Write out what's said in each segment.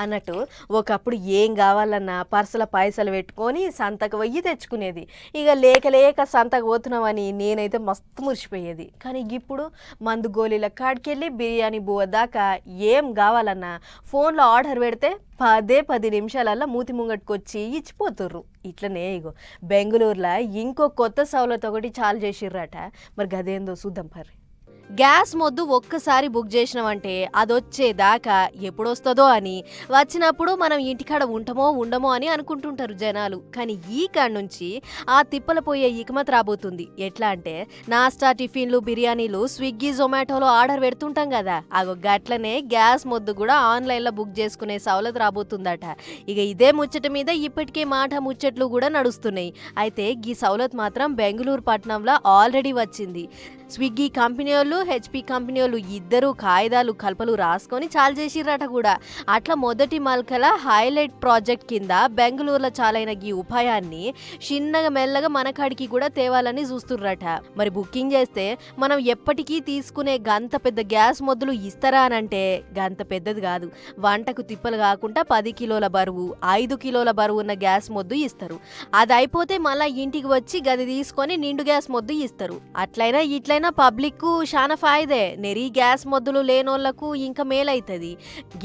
అన్నట్టు ఒకప్పుడు ఏం కావాలన్నా పర్సుల పైసలు పెట్టుకొని సంతకు పోయి తెచ్చుకునేది. ఇక లేక లేక సంతకు పోతున్నామని నేనైతే మస్తు మురిసిపోయేది. కానీ ఇప్పుడు మందు గోళీల కాడికెళ్ళి బిర్యానీ బువ్వ దాకా ఏం కావాలన్నా ఫోన్లో ఆర్డర్ పెడితే 10 నిమిషాలల్లో మూతి ముంగట్టుకొచ్చి ఇచ్చిపోతుర్రు. ఇట్లనే ఇగో బెంగళూరులో ఇంకో కొత్త సౌలత్ ఒకటి చాలు చేసిర్రట. మరి గదేందో చూద్దాం పర్రి. గ్యాస్ మొద్దు ఒక్కసారి బుక్ చేసినామంటే అదొచ్చేదాకా ఎప్పుడొస్తుందో అని, వచ్చినప్పుడు మనం ఇంటికాడ ఉంటామో ఉండమో అని అనుకుంటుంటారు జనాలు. కానీ ఈ కాడ నుంచి ఆ తిప్పల పోయే ఇకమత్ రాబోతుంది. ఎట్లా అంటే నాస్టా, టిఫిన్లు, బిర్యానీలు స్విగ్గీ, జొమాటోలో ఆర్డర్ పెడుతుంటాం కదా, అగో గట్లనే గ్యాస్ మొద్దు కూడా ఆన్లైన్లో బుక్ చేసుకునే సౌలత్ రాబోతుందట. ఇక ఇదే ముచ్చట మీద ఇప్పటికే మాట ముచ్చట్లు కూడా నడుస్తున్నాయి. అయితే ఈ సౌలత్ మాత్రం బెంగళూరు పట్టణంలో ఆల్రెడీ వచ్చింది. స్విగ్గీ కంపెనీ వాళ్ళు, హెచ్పి కంపెనీ వాళ్ళు ఇద్దరు కాయిదాలు కల్పలు రాసుకొని చాలు చేసిర్రట కూడా. అట్లా మొదటి మల్కల హైలైట్ ప్రాజెక్ట్ కింద బెంగళూరులో చాలైన ఈ ఉపాయాన్ని చిన్నగా మెల్లగా మన కాడికి కూడా తేవాలని చూస్తుర్రట. మరి బుకింగ్ చేస్తే మనం ఎప్పటికీ తీసుకునే గంత పెద్ద గ్యాస్ మొద్దులు ఇస్తారా అనంటే గంత పెద్దది కాదు. వంటకు తిప్పలు కాకుండా 10 కిలోల బరువు, 5 కిలోల బరువు ఉన్న గ్యాస్ మొద్దు ఇస్తారు. అది అయిపోతే మళ్ళీ ఇంటికి వచ్చి గది తీసుకొని నిండు గ్యాస్ మొద్దు ఇస్తారు. అట్లయినా ఇట్లయినా పబ్లిక్ చాలా ఫాయిదే. నెరీ గ్యాస్ మొద్దులు లేనోళ్లకు ఇంకా మేలైతది.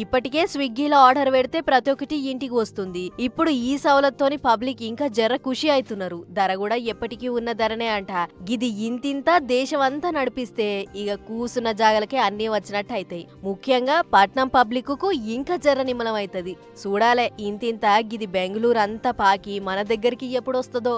ఇప్పటికే స్విగ్గీలో ఆర్డర్ పెడితే ప్రతి ఒక్కటి ఇంటికి వస్తుంది. ఇప్పుడు ఈ సౌలత్తోని పబ్లిక్ ఇంకా జర ఖుషి అవుతున్నారు. ధర కూడా ఎప్పటికీ ఉన్న ధరనే అంట. గిది ఇంతింత దేశం అంతా నడిపిస్తే ఇక కూసున్న జాగలకే అన్నీ వచ్చినట్టు అవుతాయి. ముఖ్యంగా పట్నం పబ్లిక్ కు ఇంకా జర నిమ్మలం అవుతుంది. చూడాలే ఇంతింత గిది బెంగళూరు అంతా పాకి మన దగ్గరికి ఎప్పుడు వస్తుందో.